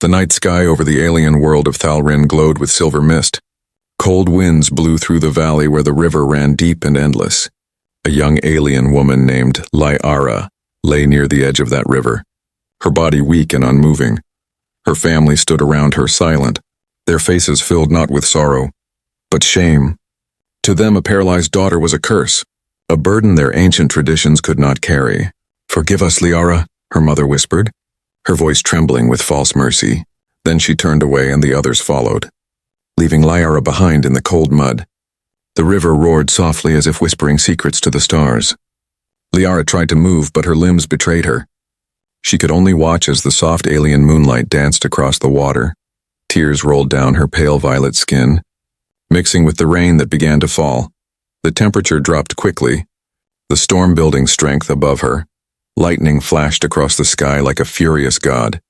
The night sky over the alien world of Thalrin glowed with silver mist. Cold winds blew through the valley where the river ran deep and endless. A young alien woman named Liara lay near the edge of that river, her body weak and unmoving. Her family stood around her silent, their faces filled not with sorrow, but shame. To them, a paralyzed daughter was a curse, a burden their ancient traditions could not carry. "Forgive us, Liara," her mother whispered, her voice trembling with false mercy. Then she turned away and the others followed, leaving Liara behind in the cold mud. The river roared softly as if whispering secrets to the stars. Liara tried to move, but her limbs betrayed her. She could only watch as the soft alien moonlight danced across the water. Tears rolled down her pale violet skin, mixing with the rain that began to fall. The temperature dropped quickly, the storm building strength above her. Lightning flashed across the sky like a furious god.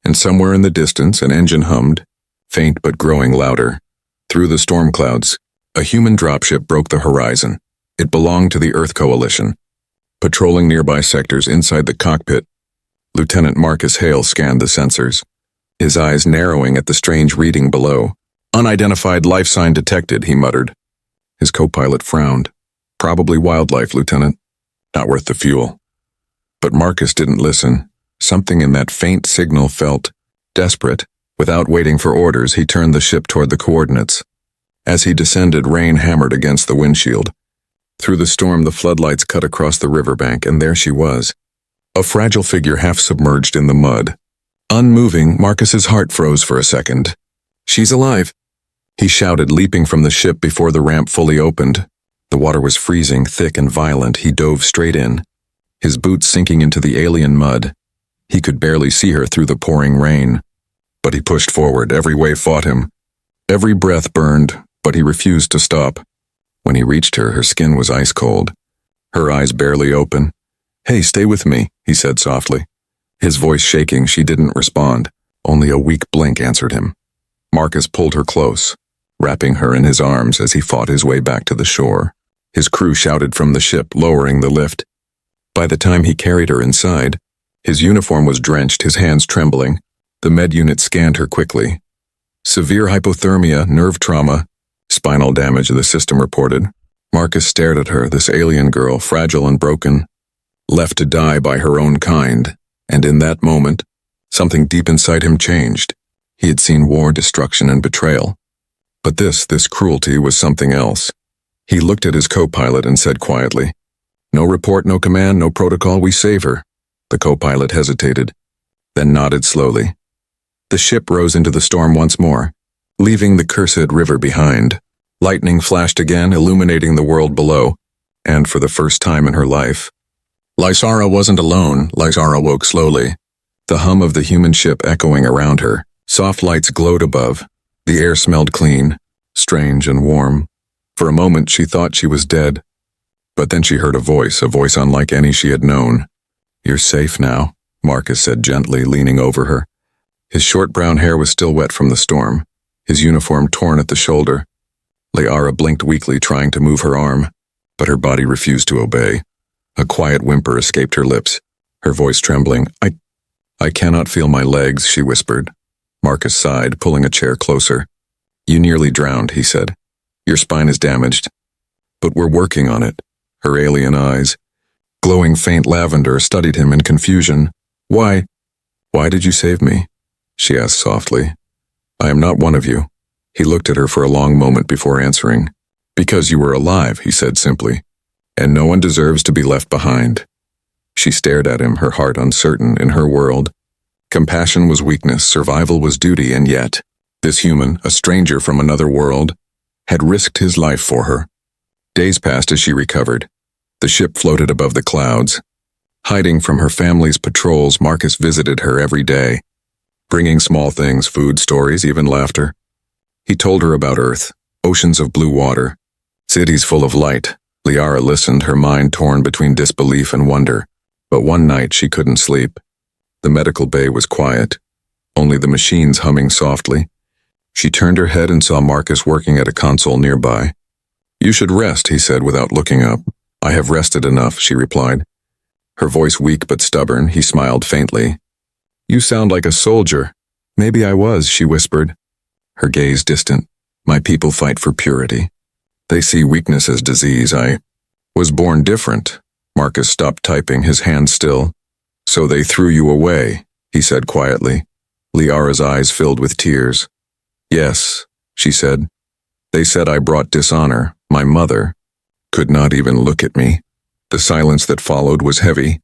And somewhere in the distance, an engine hummed, faint but growing louder. Through the storm clouds, a human dropship broke the horizon. It belonged to the Earth Coalition. Patrolling nearby sectors inside the cockpit, Lieutenant Marcus Hale scanned the sensors, his eyes narrowing at the strange reading below. "Unidentified life sign detected," he muttered. His co-pilot frowned. "Probably wildlife, Lieutenant. Not worth the fuel." But Marcus didn't listen. Something in that faint signal felt desperate. Without waiting for orders, he turned the ship toward the coordinates. As he descended, rain hammered against the windshield. Through the storm, the floodlights cut across the riverbank, and there she was, a fragile figure half submerged in the mud. Unmoving, Marcus's heart froze for a second. "She's alive," he shouted, leaping from the ship before the ramp fully opened. The water was freezing, thick and violent. He dove straight in, his boots sinking into the alien mud. He could barely see her through the pouring rain. But he pushed forward. Every wave fought him. Every breath burned, but he refused to stop. When he reached her, her skin was ice cold, her eyes barely open. "Hey, stay with me," he said softly. His voice shaking, she didn't respond. Only a weak blink answered him. Marcus pulled her close, wrapping her in his arms as he fought his way back to the shore. His crew shouted from the ship, lowering the lift. By the time he carried her inside, his uniform was drenched, his hands trembling. The med unit scanned her quickly. "Severe hypothermia, nerve trauma, spinal damage," the system reported. Marcus stared at her, this alien girl, fragile and broken, left to die by her own kind. And in that moment, something deep inside him changed. He had seen war, destruction, and betrayal. But this cruelty was something else. He looked at his co-pilot and said quietly, "No report, no command, no protocol, we save her." The co-pilot hesitated, then nodded slowly. The ship rose into the storm once more, leaving the cursed river behind. Lightning flashed again, illuminating the world below, and for the first time in her life, Liara wasn't alone. Liara woke slowly, the hum of the human ship echoing around her. Soft lights glowed above. The air smelled clean, strange and warm. For a moment she thought she was dead, but then she heard a voice unlike any she had known. "You're safe now," Marcus said gently, leaning over her. His short brown hair was still wet from the storm, his uniform torn at the shoulder. Liara blinked weakly, trying to move her arm, but her body refused to obey. A quiet whimper escaped her lips, her voice trembling. I cannot feel my legs," she whispered. Marcus sighed, pulling a chair closer. "You nearly drowned," he said. "Your spine is damaged, but we're working on it." Her alien eyes, glowing faint lavender, studied him in confusion. Why did you save me?" she asked softly. "I am not one of you." He looked at her for a long moment before answering. "Because you were alive," he said simply, "and no one deserves to be left behind." She stared at him, her heart uncertain. In her world, compassion was weakness, survival was duty, and yet, this human, a stranger from another world, had risked his life for her. Days passed as she recovered. The ship floated above the clouds. Hiding from her family's patrols, Marcus visited her every day, bringing small things, food, stories, even laughter. He told her about Earth, oceans of blue water, cities full of light. Liara listened, her mind torn between disbelief and wonder. But one night she couldn't sleep. The medical bay was quiet, only the machines humming softly. She turned her head and saw Marcus working at a console nearby. "You should rest," he said without looking up. "I have rested enough," she replied. Her voice weak but stubborn, he smiled faintly. "You sound like a soldier." Maybe I was, she whispered, her gaze distant. My people fight for purity. They see weakness as disease. I was born different. Marcus stopped typing, his hand still. So they threw you away, he said quietly. Liara's eyes filled with tears. Yes, she said. They said I brought dishonor. My mother could not even look at me. The silence that followed was heavy.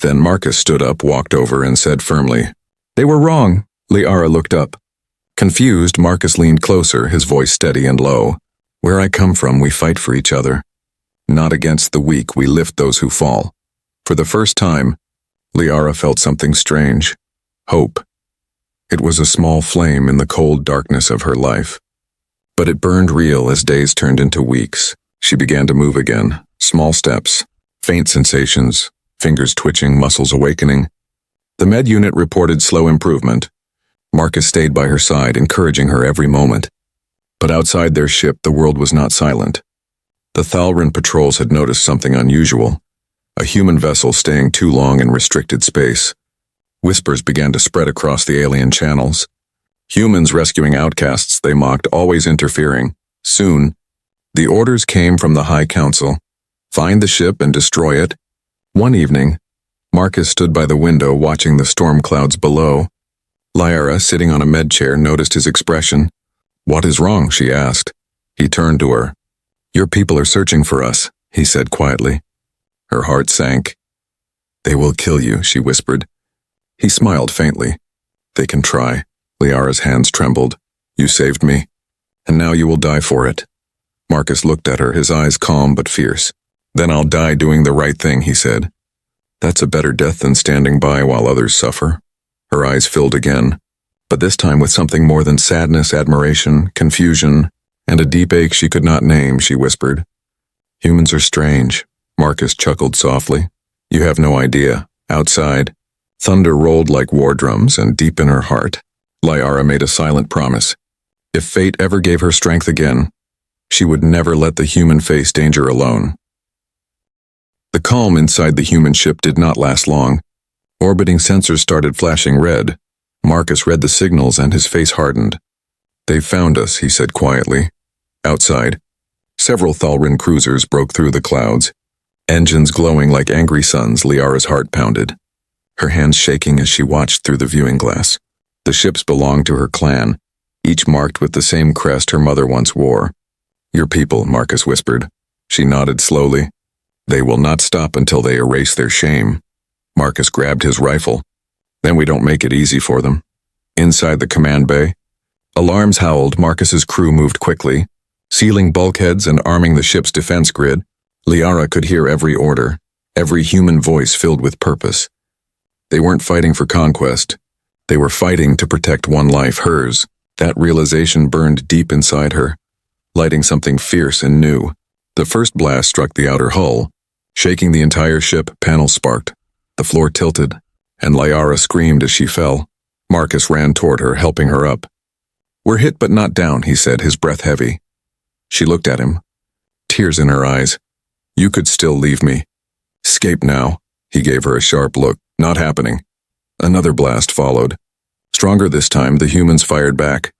Then Marcus stood up, walked over, and said firmly, They were wrong. Liara looked up. Confused, Marcus leaned closer, his voice steady and low. Where I come from, we fight for each other. Not against the weak, we lift those who fall. For the first time, Liara felt something strange. Hope. It was a small flame in the cold darkness of her life. But it burned real as days turned into weeks. She began to move again, small steps, faint sensations, fingers twitching, muscles awakening. The med unit reported slow improvement. Marcus stayed by her side, encouraging her every moment. But outside their ship, the world was not silent. The Thalrin patrols had noticed something unusual. A human vessel staying too long in restricted space. Whispers began to spread across the alien channels. Humans rescuing outcasts, they mocked, always interfering. Soon, the orders came from the High Council. Find the ship and destroy it. One evening, Marcus stood by the window watching the storm clouds below. Liara, sitting on a med chair, noticed his expression. What is wrong? She asked. He turned to her. Your people are searching for us, he said quietly. Her heart sank. They will kill you, she whispered. He smiled faintly. They can try. Liara's hands trembled. You saved me, and now you will die for it. Marcus looked at her, his eyes calm but fierce. Then I'll die doing the right thing, he said. That's a better death than standing by while others suffer. Her eyes filled again, but this time with something more than sadness, admiration, confusion, and a deep ache she could not name, she whispered. Humans are strange. Marcus chuckled softly. You have no idea. Outside, thunder rolled like war drums, and deep in her heart, Liara made a silent promise. If fate ever gave her strength again, she would never let the human face danger alone. The calm inside the human ship did not last long. Orbiting sensors started flashing red. Marcus read the signals and his face hardened. They've found us, he said quietly. Outside, several Thalrin cruisers broke through the clouds. Engines glowing like angry suns, Liara's heart pounded, her hands shaking as she watched through the viewing glass. The ships belonged to her clan, each marked with the same crest her mother once wore. Your people, Marcus whispered. She nodded slowly. They will not stop until they erase their shame. Marcus grabbed his rifle. Then we don't make it easy for them. Inside the command bay, alarms howled. Marcus's crew moved quickly, sealing bulkheads and arming the ship's defense grid. Liara could hear every order, every human voice filled with purpose. They weren't fighting for conquest. They were fighting to protect one life, hers. That realization burned deep inside her, lighting something fierce and new. The first blast struck the outer hull, shaking the entire ship. Panels sparked. The floor tilted, and Liara screamed as she fell. Marcus ran toward her, helping her up. We're hit but not down, he said, his breath heavy. She looked at him, tears in her eyes. You could still leave me. Escape now. He gave her a sharp look. Not happening. Another blast followed. Stronger this time, the humans fired back,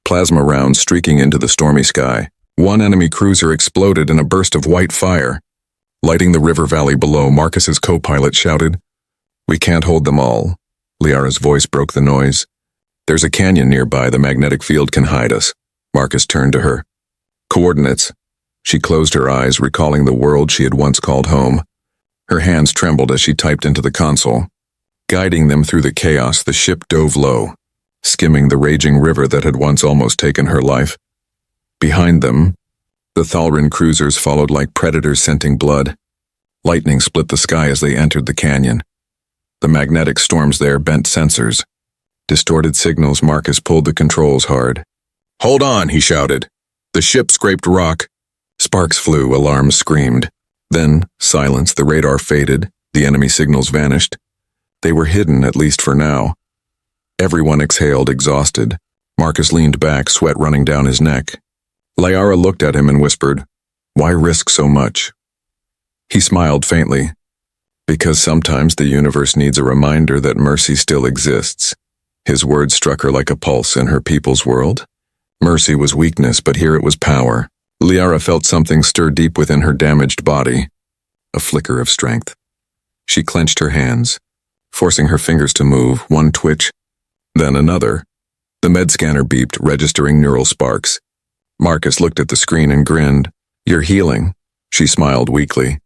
plasma rounds streaking into the stormy sky. One enemy cruiser exploded in a burst of white fire. Lighting the river valley below, Marcus's co-pilot shouted, We can't hold them all. Liara's voice broke the noise. There's a canyon nearby. The magnetic field can hide us. Marcus turned to her. Coordinates. She closed her eyes, recalling the world she had once called home. Her hands trembled as she typed into the console. Guiding them through the chaos, the ship dove low, skimming the raging river that had once almost taken her life. Behind them, the Thalrin cruisers followed like predators scenting blood. Lightning split the sky as they entered the canyon. The magnetic storms there bent sensors. Distorted signals. Marcus pulled the controls hard. Hold on, he shouted. The ship scraped rock. Sparks flew, alarms screamed. Then, silence. The radar faded, the enemy signals vanished. They were hidden, at least for now. Everyone exhaled, exhausted. Marcus leaned back, sweat running down his neck. Liara looked at him and whispered, Why risk so much? He smiled faintly. Because sometimes the universe needs a reminder that mercy still exists, His words struck her like a pulse in her people's world. Mercy was weakness, but here it was power. Liara felt something stir deep within her damaged body. A flicker of strength. She clenched her hands, forcing her fingers to move, one twitch, then another. The med scanner beeped, registering neural sparks. Marcus looked at the screen and grinned. "You're healing." She smiled weakly.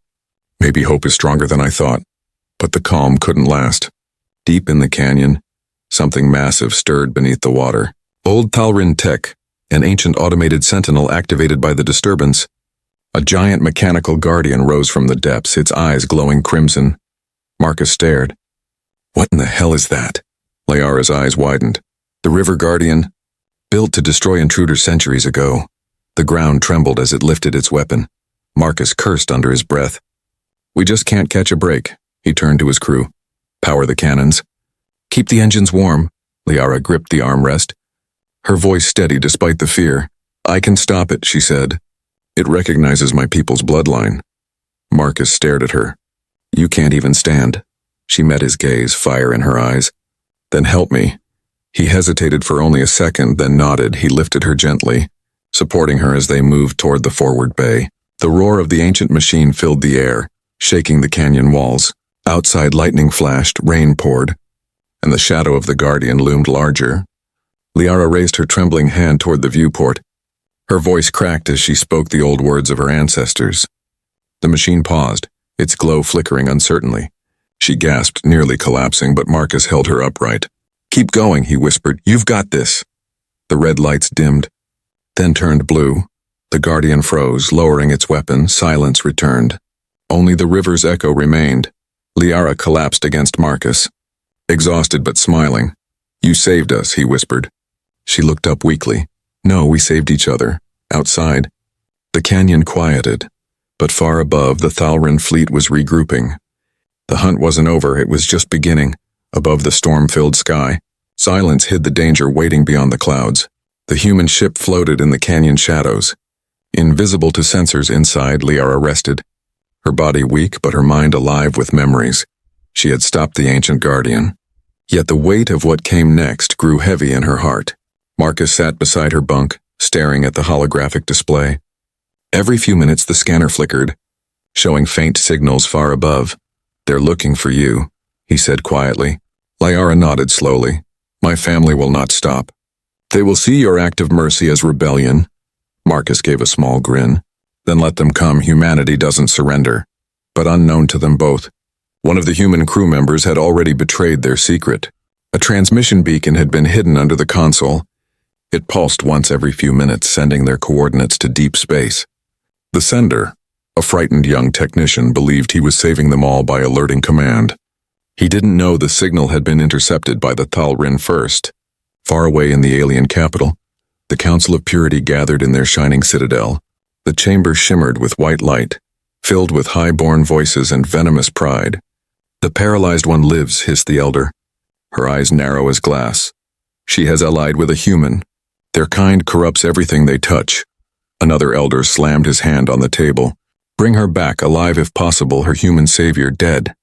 "Maybe hope is stronger than I thought." But the calm couldn't last. Deep in the canyon, something massive stirred beneath the water. Old Talrin Tech, an ancient automated sentinel activated by the disturbance. A giant mechanical guardian rose from the depths, its eyes glowing crimson. Marcus stared. "What in the hell is that?" Liara's eyes widened. "The River Guardian, built to destroy intruders centuries ago." The ground trembled as it lifted its weapon. Marcus cursed under his breath. "We just can't catch a break." He turned to his crew. "Power the cannons. Keep the engines warm." Liara gripped the armrest, her voice steady despite the fear. "I can stop it," she said. "It recognizes my people's bloodline." Marcus stared at her. "You can't even stand." She met his gaze, fire in her eyes. "Then help me." He hesitated for only a second, then nodded. He lifted her gently, supporting her as they moved toward the forward bay. The roar of the ancient machine filled the air, shaking the canyon walls. Outside lightning flashed, rain poured, and the shadow of the Guardian loomed larger. Liara raised her trembling hand toward the viewport. Her voice cracked as she spoke the old words of her ancestors. The machine paused, its glow flickering uncertainly. She gasped, nearly collapsing, but Marcus held her upright. "Keep going," he whispered. "You've got this." The red lights dimmed, then turned blue. The Guardian froze, lowering its weapon. Silence returned. Only the river's echo remained. Liara collapsed against Marcus, exhausted but smiling. "You saved us," he whispered. She looked up weakly. "No, we saved each other. Outside." The canyon quieted, but far above, the Thalrin fleet was regrouping. The hunt wasn't over, it was just beginning. Above the storm-filled sky, silence hid the danger waiting beyond the clouds. The human ship floated in the canyon shadows. Invisible to sensors inside, Liara rested, her body weak but her mind alive with memories. She had stopped the ancient Guardian. Yet the weight of what came next grew heavy in her heart. Marcus sat beside her bunk, staring at the holographic display. Every few minutes the scanner flickered, showing faint signals far above. "They're looking for you," he said quietly. Liara nodded slowly. "My family will not stop. They will see your act of mercy as rebellion." Marcus gave a small grin. "Then let them come, humanity doesn't surrender." But unknown to them both, one of the human crew members had already betrayed their secret. A transmission beacon had been hidden under the console. It pulsed once every few minutes, sending their coordinates to deep space. The sender, a frightened young technician, believed he was saving them all by alerting command. He didn't know the signal had been intercepted by the Thalrin first. Far away in the alien capital, the Council of Purity gathered in their shining citadel. The chamber shimmered with white light, filled with high-born voices and venomous pride. "The paralyzed one lives," hissed the elder, her eyes narrow as glass. "She has allied with a human. Their kind corrupts everything they touch." Another elder slammed his hand on the table. "Bring her back, alive if possible, her human savior dead."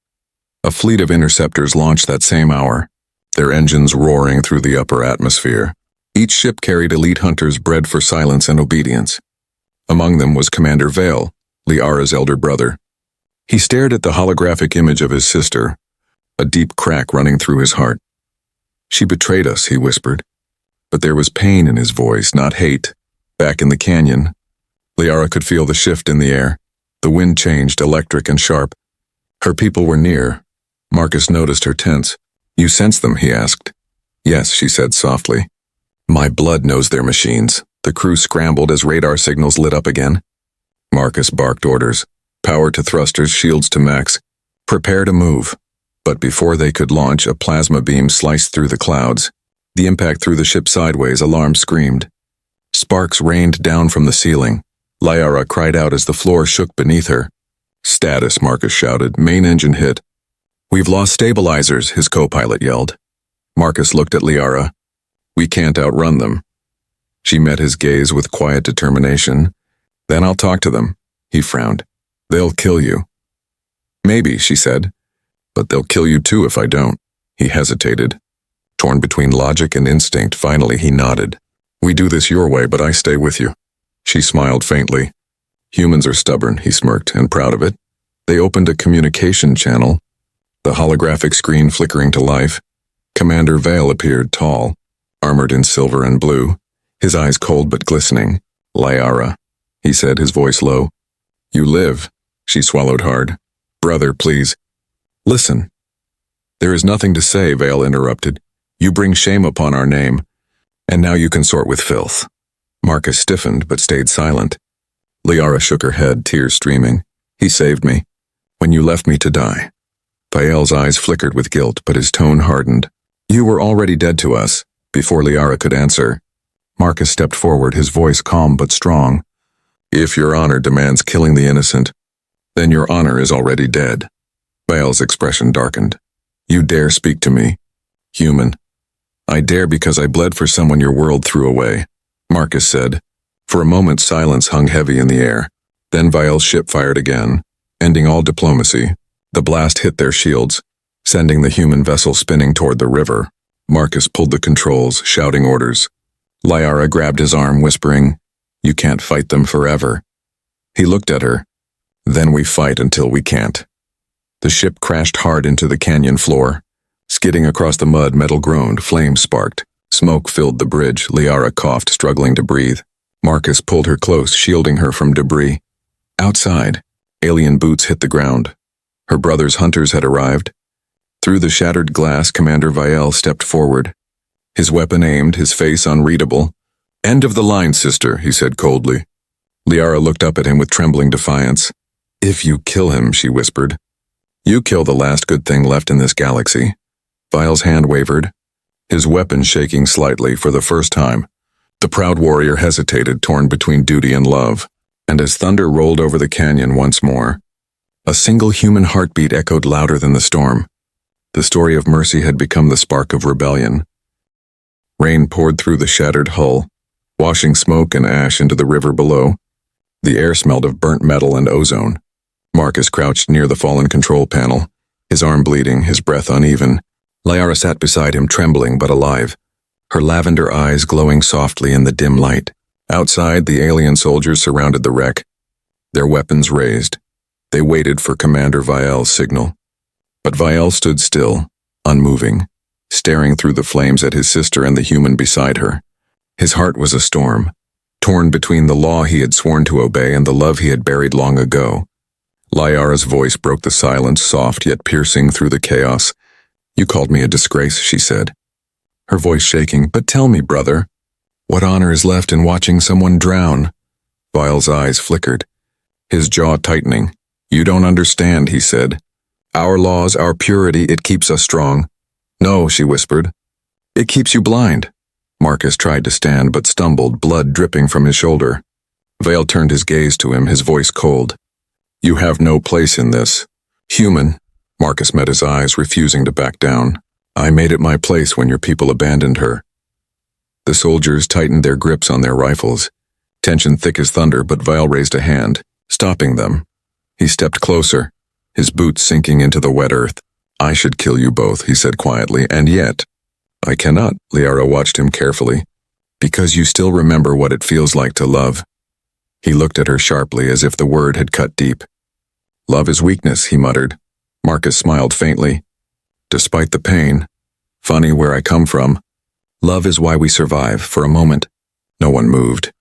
A fleet of interceptors launched that same hour, their engines roaring through the upper atmosphere. Each ship carried elite hunters bred for silence and obedience. Among them was Commander Vale, Liara's elder brother. He stared at the holographic image of his sister, a deep crack running through his heart. "She betrayed us," he whispered. But there was pain in his voice, not hate. Back in the canyon, Liara could feel the shift in the air. The wind changed, electric and sharp. Her people were near. Marcus noticed her tense. "You sense them?" he asked. "Yes," she said softly. "My blood knows their machines." The crew scrambled as radar signals lit up again. Marcus barked orders. "Power to thrusters, shields to max. Prepare to move." But before they could launch, a plasma beam sliced through the clouds. The impact threw the ship sideways, alarm screamed. Sparks rained down from the ceiling. Liara cried out as the floor shook beneath her. "Status," Marcus shouted. "Main engine hit." "We've lost stabilizers," his co-pilot yelled. Marcus looked at Liara. "We can't outrun them." She met his gaze with quiet determination. "Then I'll talk to them." He frowned. "They'll kill you." "Maybe," she said. "But they'll kill you too if I don't." He hesitated. Torn between logic and instinct, finally he nodded. We do this your way, but I stay with you. She smiled faintly. Humans are stubborn, he smirked, and proud of it. They opened a communication channel, the holographic screen flickering to life. Commander Vale appeared, tall, armored in silver and blue, his eyes cold but glistening. Liara, he said, his voice low. You live. She swallowed hard. Brother, please. Listen. There is nothing to say, Vale interrupted. You bring shame upon our name, and now you consort with filth. Marcus stiffened but stayed silent. Liara shook her head, tears streaming. He saved me, when you left me to die. Vael's eyes flickered with guilt, but his tone hardened. You were already dead to us. Before Liara could answer, Marcus stepped forward, his voice calm but strong. If your honor demands killing the innocent, then your honor is already dead. Vael's expression darkened. You dare speak to me, human. I dare because I bled for someone your world threw away, Marcus said. For a moment silence hung heavy in the air. Then Vael's ship fired again, ending all diplomacy. The blast hit their shields, sending the human vessel spinning toward the river. Marcus pulled the controls, shouting orders. Liara grabbed his arm, whispering, You can't fight them forever. He looked at her. Then we fight until we can't. The ship crashed hard into the canyon floor. Skidding across the mud, metal groaned, flames sparked. Smoke filled the bridge. Liara coughed, struggling to breathe. Marcus pulled her close, shielding her from debris. Outside, alien boots hit the ground. Her brother's hunters had arrived. Through the shattered glass, Commander Vael stepped forward. His weapon aimed, his face unreadable. End of the line, sister, he said coldly. Liara looked up at him with trembling defiance. If you kill him, she whispered. You kill the last good thing left in this galaxy. Vael's hand wavered, his weapon shaking slightly for the first time. The proud warrior hesitated, torn between duty and love. And as thunder rolled over the canyon once more, a single human heartbeat echoed louder than the storm. The story of mercy had become the spark of rebellion. Rain poured through the shattered hull, washing smoke and ash into the river below. The air smelled of burnt metal and ozone. Marcus crouched near the fallen control panel, his arm bleeding, his breath uneven. Liara sat beside him, trembling but alive, her lavender eyes glowing softly in the dim light. Outside, the alien soldiers surrounded the wreck, their weapons raised. They waited for Commander Vael's signal. But Vael stood still, unmoving, staring through the flames at his sister and the human beside her. His heart was a storm, torn between the law he had sworn to obey and the love he had buried long ago. Liara's voice broke the silence, soft yet piercing through the chaos. You called me a disgrace, she said, her voice shaking. But tell me, brother, what honor is left in watching someone drown? Vael's eyes flickered, his jaw tightening. You don't understand, he said. Our laws, our purity, it keeps us strong. No, she whispered. It keeps you blind. Marcus tried to stand but stumbled, blood dripping from his shoulder. Vael turned his gaze to him, his voice cold. You have no place in this. Human. Marcus met his eyes, refusing to back down. I made it my place when your people abandoned her. The soldiers tightened their grips on their rifles, tension thick as thunder, but Vael raised a hand, stopping them. He stepped closer, his boots sinking into the wet earth. I should kill you both, he said quietly, and yet, I cannot. Liara watched him carefully. Because you still remember what it feels like to love. He looked at her sharply as if the word had cut deep. Love is weakness, he muttered. Marcus smiled faintly. Despite the pain, funny where I come from, love is why we survive. For a moment, no one moved.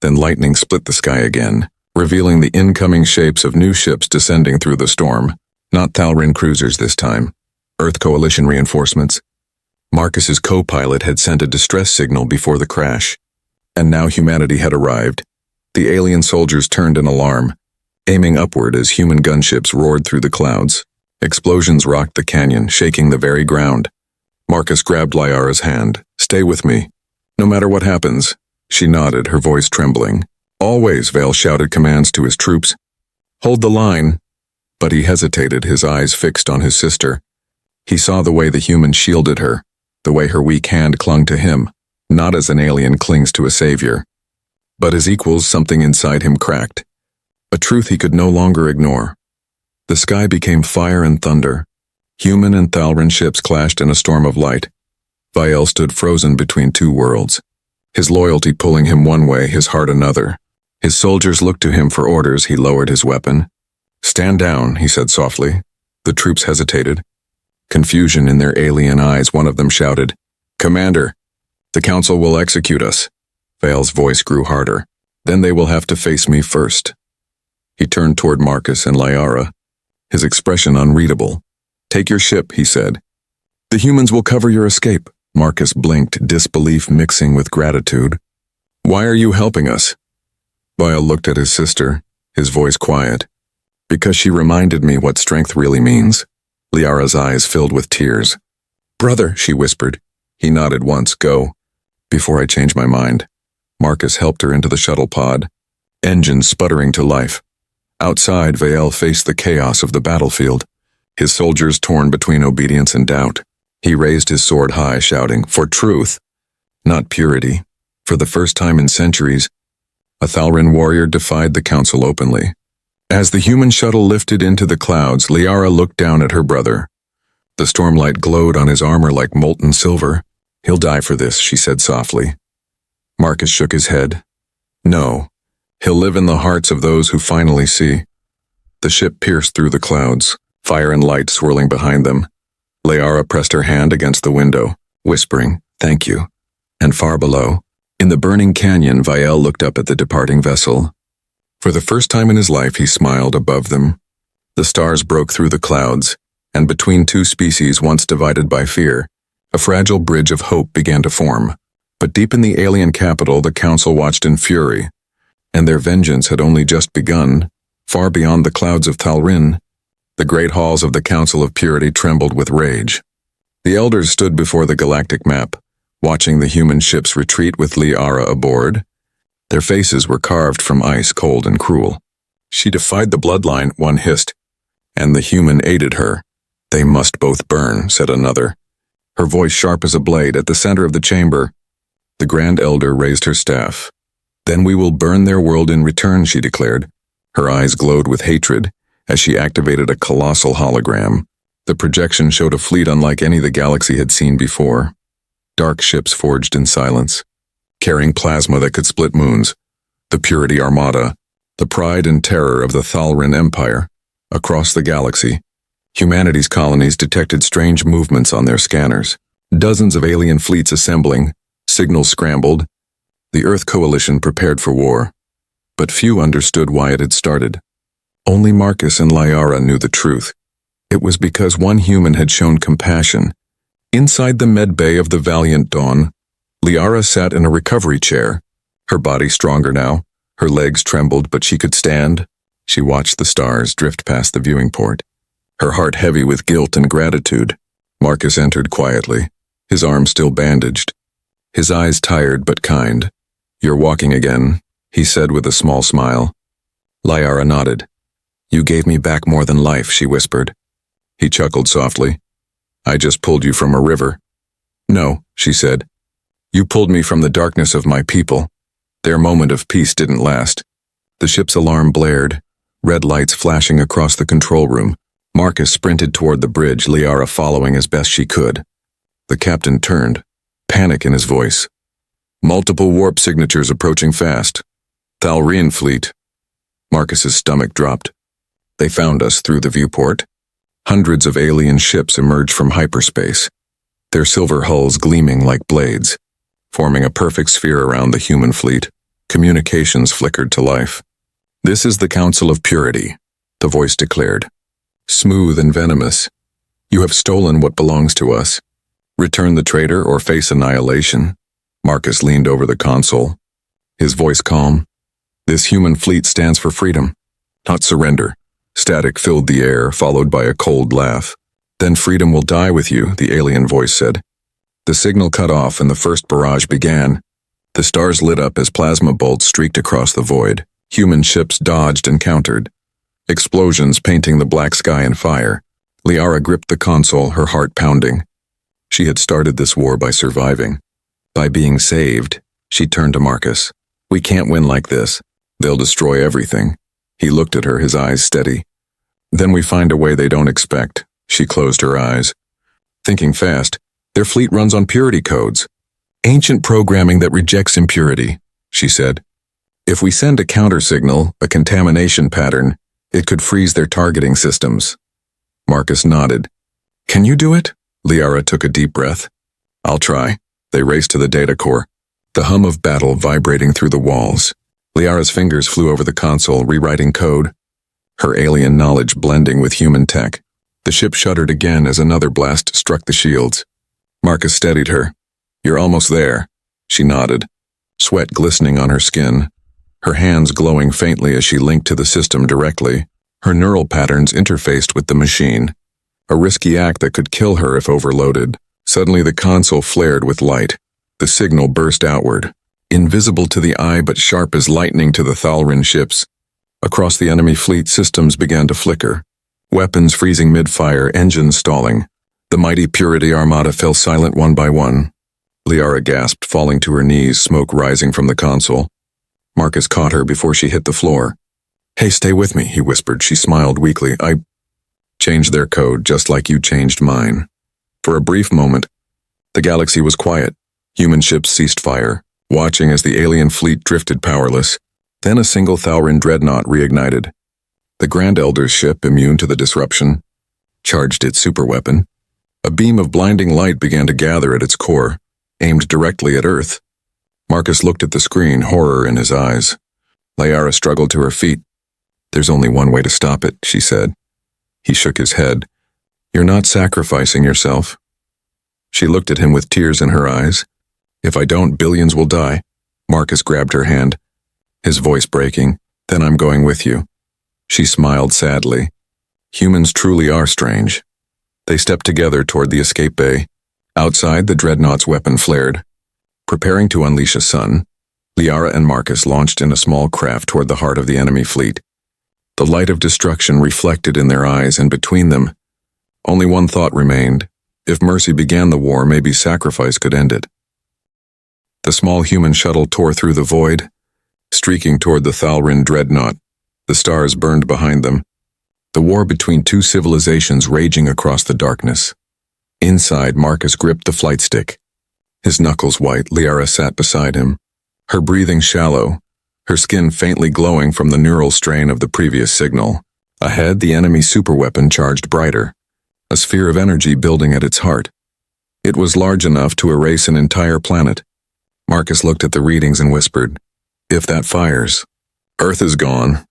Then lightning split the sky again, revealing the incoming shapes of new ships descending through the storm. Not Thalrin cruisers this time. Earth Coalition reinforcements. Marcus's co-pilot had sent a distress signal before the crash. And now humanity had arrived. The alien soldiers turned in alarm, aiming upward as human gunships roared through the clouds. Explosions rocked the canyon, shaking the very ground. Marcus grabbed Liara's hand. Stay with me. No matter what happens. She nodded, her voice trembling. Always, Vael shouted commands to his troops. Hold the line. But he hesitated, his eyes fixed on his sister. He saw the way the human shielded her, the way her weak hand clung to him, not as an alien clings to a savior, but as equals. Something inside him cracked, a truth he could no longer ignore. The sky became fire and thunder. Human and Thalrin ships clashed in a storm of light. Viel stood frozen between two worlds, his loyalty pulling him one way, his heart another. His soldiers looked to him for orders. He lowered his weapon. "Stand down," he said softly. The troops hesitated. Confusion in their alien eyes, one of them shouted, "Commander, the council will execute us." Viel's voice grew harder. "Then they will have to face me first." He turned toward Marcus and Liara, his expression unreadable. "Take your ship," he said. "The humans will cover your escape." Marcus blinked, disbelief mixing with gratitude. "Why are you helping us?" Viel looked at his sister, his voice quiet. "Because she reminded me what strength really means." Liara's eyes filled with tears. "Brother," she whispered. He nodded once. "Go." "Before I change my mind." Marcus helped her into the shuttle pod, engines sputtering to life. Outside, Viel faced the chaos of the battlefield, his soldiers torn between obedience and doubt. He raised his sword high, shouting, "For truth, not purity." For the first time in centuries, a Thalrin warrior defied the council openly. As the human shuttle lifted into the clouds, Liara looked down at her brother. The stormlight glowed on his armor like molten silver. "He'll die for this," she said softly. Marcus shook his head. "No, he'll live in the hearts of those who finally see." The ship pierced through the clouds, fire and light swirling behind them. Liara pressed her hand against the window, whispering, "Thank you." And far below, in the burning canyon, Viel looked up at the departing vessel. For the first time in his life, he smiled above them. The stars broke through the clouds, and between two species once divided by fear, a fragile bridge of hope began to form. But deep in the alien capital, the council watched in fury, and their vengeance had only just begun. Far beyond the clouds of Thalrin, the great halls of the Council of Purity trembled with rage. The elders stood before the galactic map, watching the human ships retreat with Liara aboard. Their faces were carved from ice, cold and cruel. "She defied the bloodline," one hissed, "and the human aided her." "They must both burn," said another, her voice sharp as a blade. At the center of the chamber, the Grand Elder raised her staff. "Then we will burn their world in return," she declared. Her eyes glowed with hatred as she activated a colossal hologram. The projection showed a fleet unlike any the galaxy had seen before. Dark ships forged in silence, carrying plasma that could split moons. The Purity Armada, the pride and terror of the Thalrin Empire. Across the galaxy, humanity's colonies detected strange movements on their scanners. Dozens of alien fleets assembling, signals scrambled. The Earth Coalition prepared for war. But few understood why it had started. Only Marcus and Liara knew the truth. It was because one human had shown compassion. Inside the med bay of the Valiant Dawn, Liara sat in a recovery chair, her body stronger now. Her legs trembled, but she could stand. She watched the stars drift past the viewing port, her heart heavy with guilt and gratitude. Marcus entered quietly, his arm still bandaged, his eyes tired but kind. "You're walking again," he said with a small smile. Liara nodded. "You gave me back more than life," she whispered. He chuckled softly. "I just pulled you from a river." "No," she said. "You pulled me from the darkness of my people." Their moment of peace didn't last. The ship's alarm blared, red lights flashing across the control room. Marcus sprinted toward the bridge, Liara following as best she could. The captain turned, panic in his voice. "Multiple warp signatures approaching fast. Thalrian fleet." Marcus's stomach dropped. "They found us through the viewport." Hundreds of alien ships emerged from hyperspace, their silver hulls gleaming like blades, forming a perfect sphere around the human fleet. Communications flickered to life. "This is the Council of Purity," the voice declared, smooth and venomous. "You have stolen what belongs to us. Return the traitor or face annihilation." Marcus leaned over the console, his voice calm. "This human fleet stands for freedom, not surrender." Static filled the air, followed by a cold laugh. "Then freedom will die with you," the alien voice said. The signal cut off and the first barrage began. The stars lit up as plasma bolts streaked across the void. Human ships dodged and countered, explosions painting the black sky in fire. Liara gripped the console, her heart pounding. She had started this war by surviving, by being saved. She turned to Marcus. "We can't win like this. They'll destroy everything." He looked at her, his eyes steady. "Then we find a way they don't expect." She closed her eyes. Thinking fast, Their fleet runs on purity codes. Ancient programming that rejects impurity, she said. If we send a counter-signal, a contamination pattern, it could freeze their targeting systems. Marcus nodded. Can you do it? Liara took a deep breath. I'll try. They raced to the data core, the hum of battle vibrating through the walls. Liara's fingers flew over the console, rewriting code, her alien knowledge blending with human tech. The ship shuddered again as another blast struck the shields. Marcus steadied her. You're almost there. She nodded, sweat glistening on her skin, her hands glowing faintly as she linked to the system directly, her neural patterns interfaced with the machine. A risky act that could kill her if overloaded. Suddenly the console flared with light. The signal burst outward, invisible to the eye but sharp as lightning to the Thalrin ships. Across the enemy fleet, systems began to flicker. Weapons freezing mid-fire, engines stalling. The mighty Purity Armada fell silent one by one. Liara gasped, falling to her knees, smoke rising from the console. Marcus caught her before she hit the floor. Hey, stay with me, he whispered. She smiled weakly. I changed their code just like you changed mine. For a brief moment, the galaxy was quiet. Human ships ceased fire, watching as the alien fleet drifted powerless. Then a single Thalrin dreadnought reignited. The Grand Elder's ship, immune to the disruption, charged its superweapon. A beam of blinding light began to gather at its core, aimed directly at Earth. Marcus looked at the screen, horror in his eyes. Liara struggled to her feet. There's only one way to stop it, she said. He shook his head. You're not sacrificing yourself. She looked at him with tears in her eyes. If I don't, billions will die. Marcus grabbed her hand, his voice breaking. Then I'm going with you. She smiled sadly. Humans truly are strange. They stepped together toward the escape bay. Outside, the dreadnought's weapon flared. Preparing to unleash a sun, Liara and Marcus launched in a small craft toward the heart of the enemy fleet. The light of destruction reflected in their eyes, and between them, only one thought remained. If mercy began the war, maybe sacrifice could end it. The small human shuttle tore through the void, streaking toward the Thalrin dreadnought. The stars burned behind them. The war between two civilizations raging across the darkness. Inside, Marcus gripped the flight stick. His knuckles white, Liara sat beside him, her breathing shallow, her skin faintly glowing from the neural strain of the previous signal. Ahead, the enemy superweapon charged brighter, a sphere of energy building at its heart. It was large enough to erase an entire planet. Marcus looked at the readings and whispered, If that fires, Earth is gone.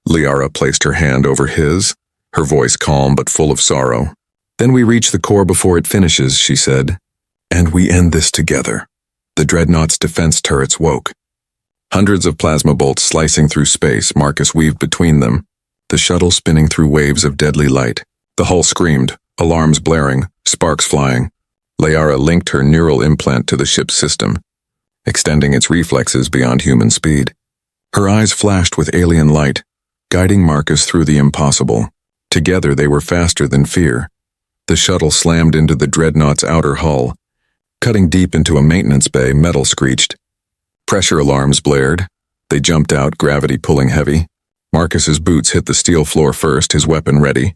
Liara placed her hand over his, her voice calm but full of sorrow. Then we reach the core before it finishes, she said. And we end this together. The dreadnought's defense turrets woke. Hundreds of plasma bolts slicing through space, Marcus weaved between them, the shuttle spinning through waves of deadly light. The hull screamed, alarms blaring, sparks flying. Liara linked her neural implant to the ship's system, extending its reflexes beyond human speed. Her eyes flashed with alien light, guiding Marcus through the impossible. Together they were faster than fear. The shuttle slammed into the dreadnought's outer hull. Cutting deep into a maintenance bay, metal screeched. Pressure alarms blared. They jumped out, gravity pulling heavy. Marcus's boots hit the steel floor first, his weapon ready.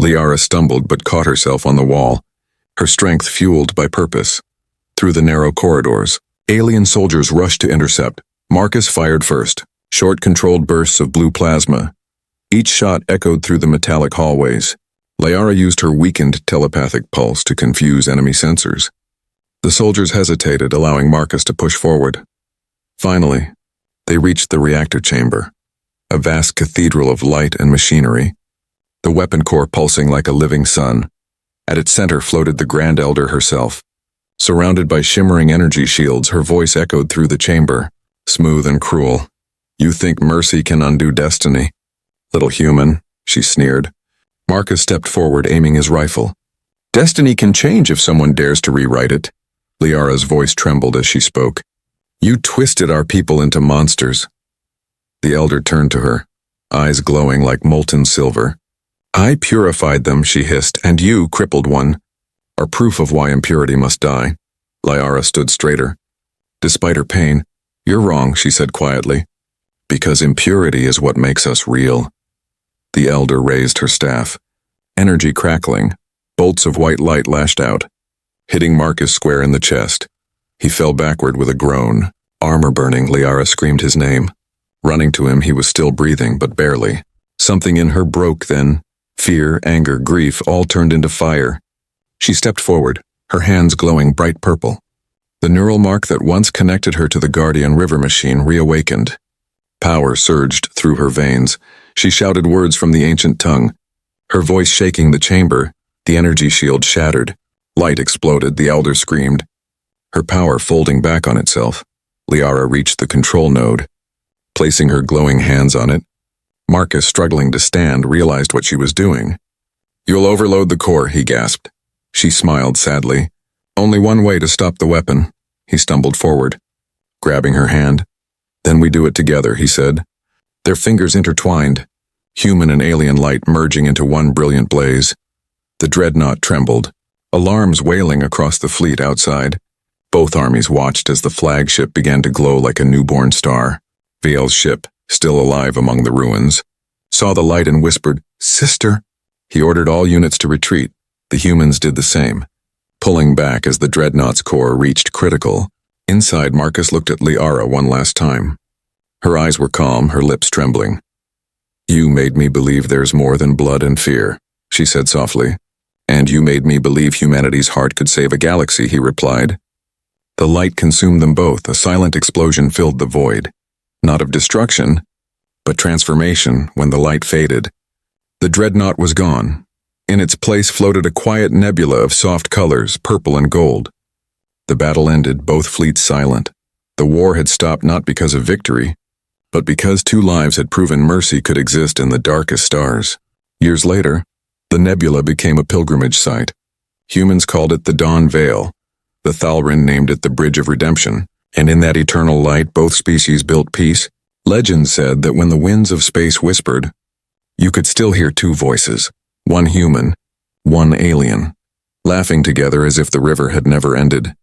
Liara stumbled but caught herself on the wall, her strength fueled by purpose. Through the narrow corridors, alien soldiers rushed to intercept. Marcus fired first, short controlled bursts of blue plasma. Each shot echoed through the metallic hallways. Liara used her weakened telepathic pulse to confuse enemy sensors. The soldiers hesitated, allowing Marcus to push forward. Finally, they reached the reactor chamber, a vast cathedral of light and machinery, the weapon core pulsing like a living sun. At its center floated the Grand Elder herself. Surrounded by shimmering energy shields, her voice echoed through the chamber, smooth and cruel. You think mercy can undo destiny? Little human, she sneered. Marcus stepped forward, aiming his rifle. Destiny can change if someone dares to rewrite it. Liara's voice trembled as she spoke. You twisted our people into monsters. The elder turned to her, eyes glowing like molten silver. I purified them, she hissed, and you, crippled one, are proof of why impurity must die. Liara stood straighter. Despite her pain, you're wrong, she said quietly. Because impurity is what makes us real. The elder raised her staff. Energy crackling, bolts of white light lashed out. hitting Marcus square in the chest. He fell backward with a groan. Armor burning, Liara screamed his name. Running to him, he was still breathing, but barely. Something in her broke then. Fear, anger, grief all turned into fire. She stepped forward, her hands glowing bright purple. The neural mark that once connected her to the Guardian River machine reawakened. Power surged through her veins. She shouted words from the ancient tongue. Her voice shaking the chamber, the energy shield shattered. Light exploded, the Elder screamed. Her power folding back on itself, Liara reached the control node. Placing her glowing hands on it, Marcus, struggling to stand, realized what she was doing. "You'll overload the core," he gasped. She smiled sadly. "Only one way to stop the weapon." He stumbled forward, grabbing her hand. "Then we do it together," he said. Their fingers intertwined, human and alien light merging into one brilliant blaze. The dreadnought trembled, alarms wailing across the fleet outside. Both armies watched as the flagship began to glow like a newborn star. Veil's ship, still alive among the ruins, saw the light and whispered, "Sister." He ordered all units to retreat. The humans did the same, pulling back as the dreadnought's core reached critical. Inside, Marcus looked at Liara one last time. Her eyes were calm, her lips trembling. "You made me believe there's more than blood and fear," she said softly. "And you made me believe humanity's heart could save a galaxy," he replied. The light consumed them both. A silent explosion filled the void. Not of destruction, but transformation when the light faded. The dreadnought was gone. In its place floated a quiet nebula of soft colors, purple and gold. The battle ended, both fleets silent. The war had stopped not because of victory, but because two lives had proven mercy could exist in the darkest stars. Years later, the nebula became a pilgrimage site. Humans called it the Dawn Veil. The Thalrin named it the Bridge of Redemption. And in that eternal light, both species built peace. Legend said that when the winds of space whispered, you could still hear two voices, one human, one alien, laughing together as if the river had never ended.